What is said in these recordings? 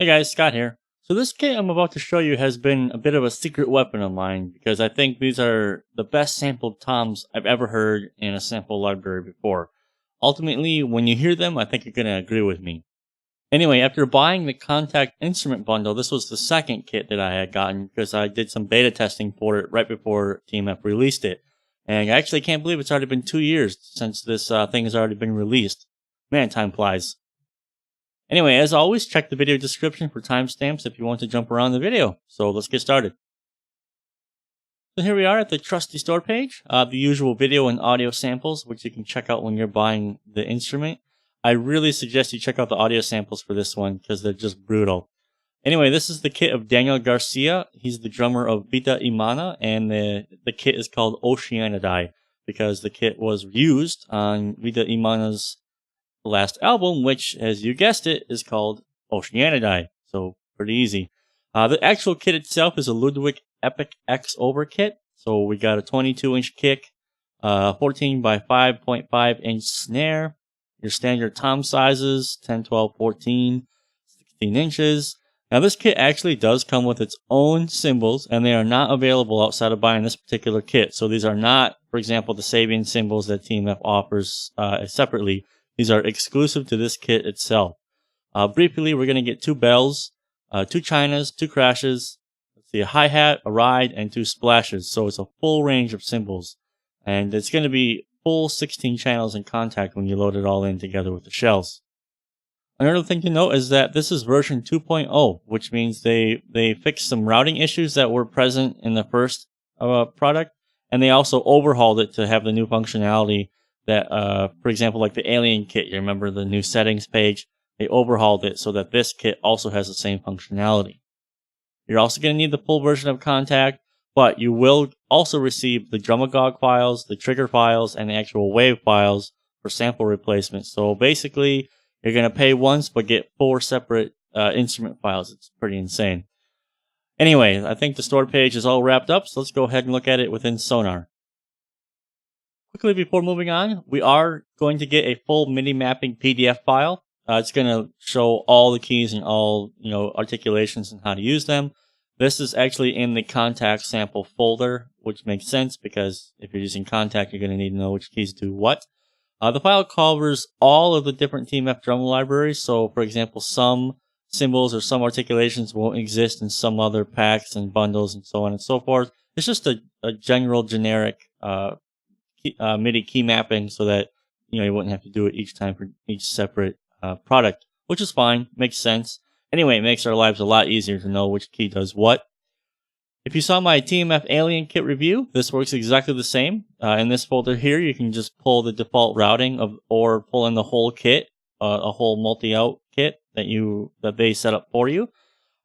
Hey guys, Scott here. So this kit I'm about to show you has been a bit of a secret weapon of mine because I think these are the best sampled toms I've ever heard in a sample library before. Ultimately, when you hear them, I think you're going to agree with me. Anyway, after buying the Kontakt instrument bundle, this was the second kit that I had gotten because I did some beta testing for it right before TMF released it. And I actually can't believe it's already been 2 years since this thing has already been released. Man, time flies. Anyway, as always, check the video description for timestamps if you want to jump around the video. So let's get started. So here we are at the trusty store page, the usual video and audio samples, which you can check out when you're buying the instrument. I really suggest you check out the audio samples for this one because they're just brutal. Anyway, this is the kit of Daniel Garcia. He's the drummer of Vita Imana, and the kit is called Oceanidae because the kit was used on Vita Imana's last album, which, as you guessed it, is called Oceanidae. So pretty easy. The actual kit itself is a Ludwig pteq-x over kit. So we got a 22-inch kick, 14 by 5.5 inch snare, your standard tom sizes, 10, 12, 14, 16 inches. Now this kit actually does come with its own cymbals, and they are not available outside of buying this particular kit. So these are not, for example, the Sabian cymbals that TMF offers separately. These are exclusive to this kit itself. Briefly, we're going to get 2 bells, 2 chinas, 2 crashes, let's see, a hi-hat, a ride, and 2 splashes. So it's a full range of cymbals. And it's going to be full 16 channels in Kontakt when you load it all in together with the shells. Another thing to note is that this is version 2.0, which means they fixed some routing issues that were present in the first product. And they also overhauled it to have the new functionality that, for example, like the Alien kit, you remember the new settings page? They overhauled it so that this kit also has the same functionality. You're also going to need the full version of Kontakt, but you will also receive the Drumagog files, the trigger files, and the actual wave files for sample replacement. So basically, you're going to pay once, but get 4 separate instrument files. It's pretty insane. Anyway, I think the store page is all wrapped up, so let's go ahead and look at it within Sonar. Quickly before moving on, we are going to get a full MIDI mapping PDF file. It's going to show all the keys and all articulations and how to use them. This is actually in the Kontakt sample folder, which makes sense because if you're using Kontakt, you're going to need to know which keys do what. The file covers all of the different TMF drum libraries. So, for example, some cymbals or some articulations won't exist in some other packs and bundles and so on and so forth. It's just a general generic MIDI key mapping so that you wouldn't have to do it each time for each separate product, which is fine, makes sense. Anyway, it makes our lives a lot easier to know which key does what. If you saw my TMF Alien kit review, this works exactly the same. In this folder here, you can just pull the default routing or pull in the whole kit, a whole multi-out kit that they set up for you.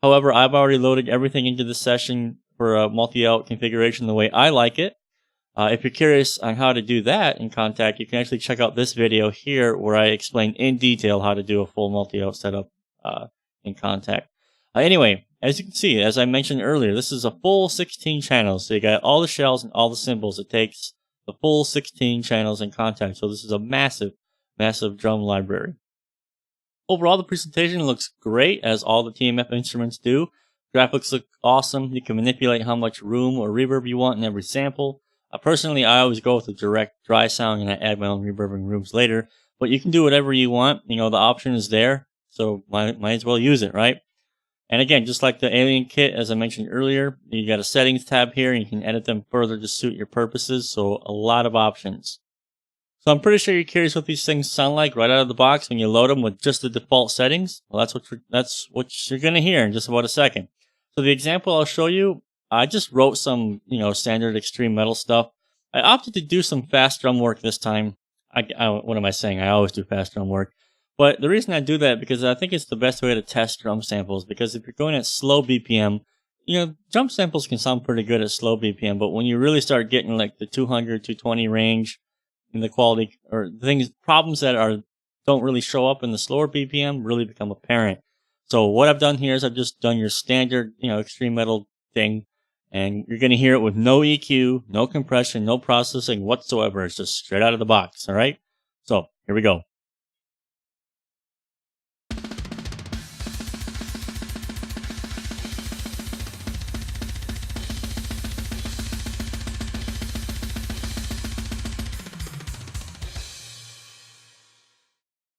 However, I've already loaded everything into the session for a multi-out configuration the way I like it. If you're curious on how to do that in Kontakt, you can actually check out this video here where I explain in detail how to do a full multi-out setup in Kontakt. Anyway, as you can see, as I mentioned earlier, this is a full 16 channels. So you got all the shells and all the cymbals. It takes the full 16 channels in Kontakt. So this is a massive, massive drum library. Overall, the presentation looks great, as all the TMF instruments do. Graphics look awesome. You can manipulate how much room or reverb you want in every sample. Personally, I always go with the direct dry sound and I add my own reverbing rooms later. But you can do whatever you want. The option is there. So might as well use it, right? And again, just like the Alien kit, as I mentioned earlier, you got a settings tab here and you can edit them further to suit your purposes. So a lot of options. So I'm pretty sure you're curious what these things sound like right out of the box when you load them with just the default settings. Well, that's what you're going to hear in just about a second. So the example I'll show you, I just wrote some, standard extreme metal stuff. I opted to do some fast drum work this time. What am I saying? I always do fast drum work. But the reason I do that because I think it's the best way to test drum samples. Because if you're going at slow BPM, drum samples can sound pretty good at slow BPM. But when you really start getting like the 200, 220 range, and the quality or problems that don't really show up in the slower BPM really become apparent. So what I've done here is I've just done your standard, extreme metal thing. And you're going to hear it with no EQ, no compression, no processing whatsoever. It's just straight out of the box, all right? So, here we go.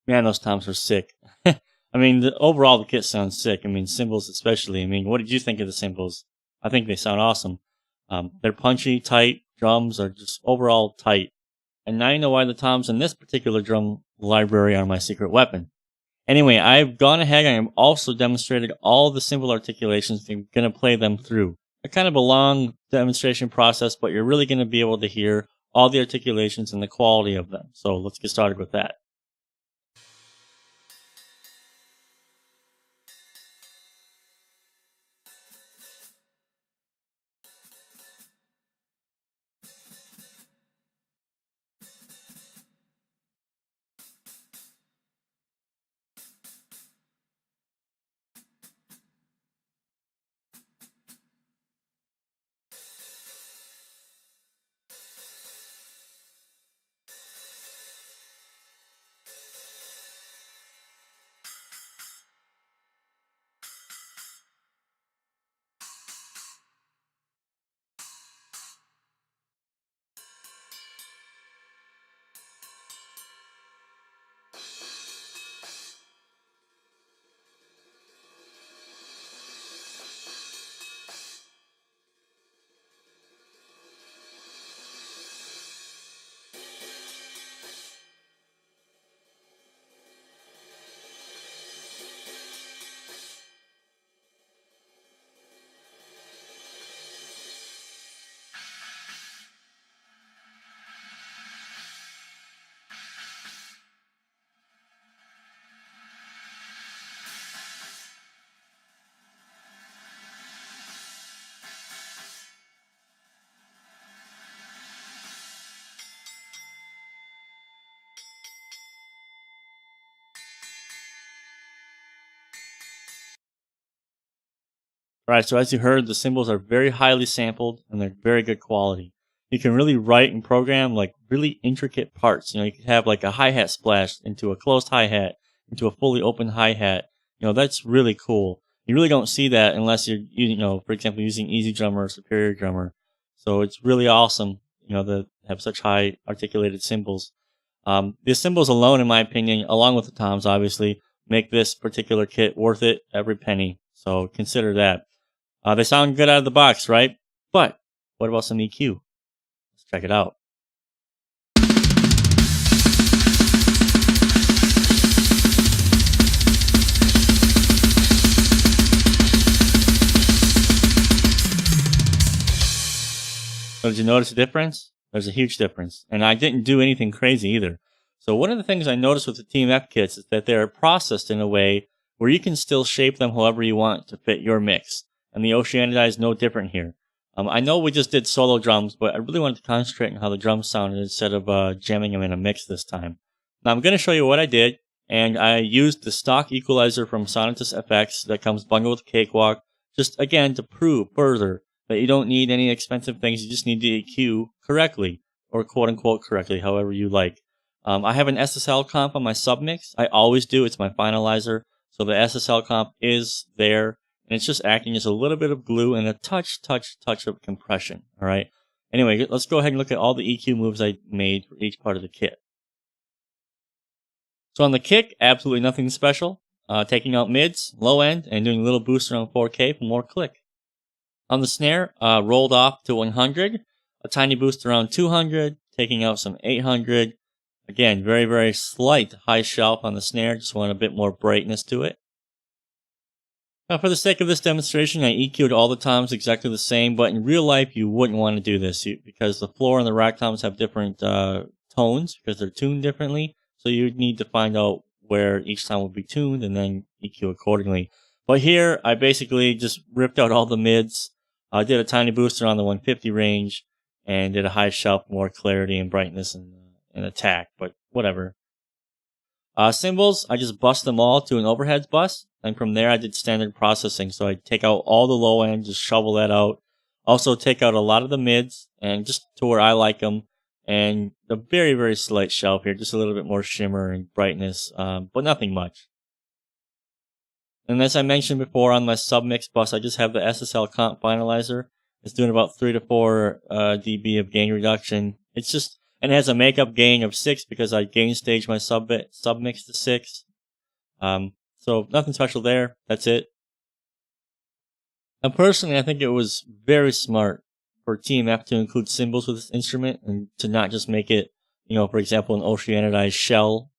Man, those toms are sick. I mean, overall the kit sounds sick. I mean, cymbals especially. I mean, what did you think of the cymbals? I think they sound awesome. They're punchy, tight. Drums are just overall tight. And now you know why the toms in this particular drum library are my secret weapon. Anyway, I've gone ahead and I've also demonstrated all the cymbal articulations. I'm going to play them through. A kind of a long demonstration process, but you're really going to be able to hear all the articulations and the quality of them. So let's get started with that. Right, so as you heard, the cymbals are very highly sampled and they're very good quality. You can really write and program like really intricate parts. You know, you could have like a hi-hat splash into a closed hi-hat, into a fully open hi-hat. You know, that's really cool. You really don't see that unless you're, you know, for example, using Easy Drummer or Superior Drummer. So it's really awesome, you know, to have such high articulated cymbals. The cymbals alone, in my opinion, along with the toms, obviously, make this particular kit worth it every penny. So consider that. They sound good out of the box, right? But what about some EQ? Let's check it out. So did you notice a difference? There's a huge difference. And I didn't do anything crazy either. So one of the things I noticed with the Team F kits is that they're processed in a way where you can still shape them however you want to fit your mix. And the Oceanidae is no different here. I know we just did solo drums, but I really wanted to concentrate on how the drums sounded instead of jamming them in a mix this time. Now I'm going to show you what I did, and I used the stock equalizer from Sonatus FX that comes bundled with Cakewalk, just again to prove further that you don't need any expensive things, you just need the EQ correctly, or quote-unquote correctly, however you like. I have an SSL comp on my submix. I always do, it's my finalizer, so the SSL comp is there. And it's just acting as a little bit of glue and a touch of compression, all right? Anyway, let's go ahead and look at all the EQ moves I made for each part of the kit. So on the kick, absolutely nothing special. Taking out mids, low end, and doing a little boost around 4K for more click. On the snare, rolled off to 100, a tiny boost around 200, taking out some 800. Again, very slight high shelf on the snare, just want a bit more brightness to it. Now, for the sake of this demonstration, I EQ'd all the toms exactly the same, but in real life, you wouldn't want to do this because the floor and the rack toms have different tones because they're tuned differently. So you'd need to find out where each tom would be tuned and then EQ accordingly. But here, I basically just ripped out all the mids. I did a tiny booster on the 150 range and did a high shelf, more clarity and brightness and attack, but whatever. Cymbals, I just bust them all to an overheads bus, and from there I did standard processing. So I take out all the low end, just shovel that out. Also take out a lot of the mids, and just to where I like them, and a very slight shelf here, just a little bit more shimmer and brightness, but nothing much. And as I mentioned before, on my submix bus, I just have the SSL comp finalizer. It's doing about 3 to 4 dB of gain reduction. It's just, And it has a makeup gain of 6 because I gain stage my submix to 6. So nothing special there. That's it. And personally, I think it was very smart for TMF to include cymbals with this instrument and to not just make it, for example, an Oceanidae shell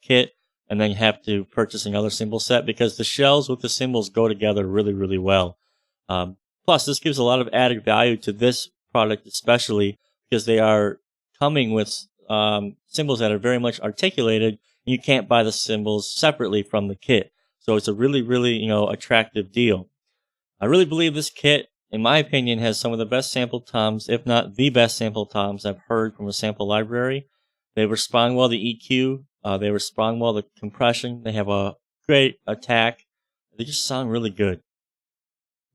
kit, and then you have to purchase another cymbal set, because the shells with the cymbals go together really, really well. Plus, this gives a lot of added value to this product, especially because they are coming with cymbals that are very much articulated. You can't buy the cymbals separately from the kit, so it's a really, really attractive deal. I really believe this kit, in my opinion, has some of the best sample toms, if not the best sample toms I've heard from a sample library. They respond well to EQ. They respond well to compression. They have a great attack. They just sound really good.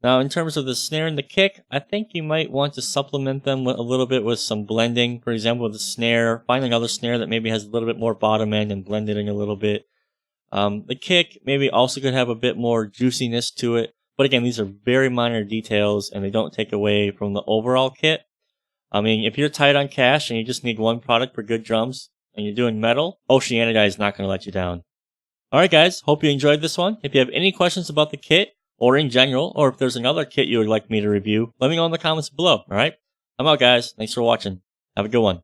Now, in terms of the snare and the kick, I think you might want to supplement them a little bit with some blending. For example, with the snare, find another snare that maybe has a little bit more bottom end and blend it in a little bit. The kick maybe also could have a bit more juiciness to it. But again, these are very minor details, and they don't take away from the overall kit. I mean, if you're tight on cash and you just need one product for good drums, and you're doing metal, Oceanidae is not going to let you down. Alright guys, hope you enjoyed this one. If you have any questions about the kit, or in general, or if there's another kit you would like me to review, let me know in the comments below, alright? I'm out guys, thanks for watching. Have a good one.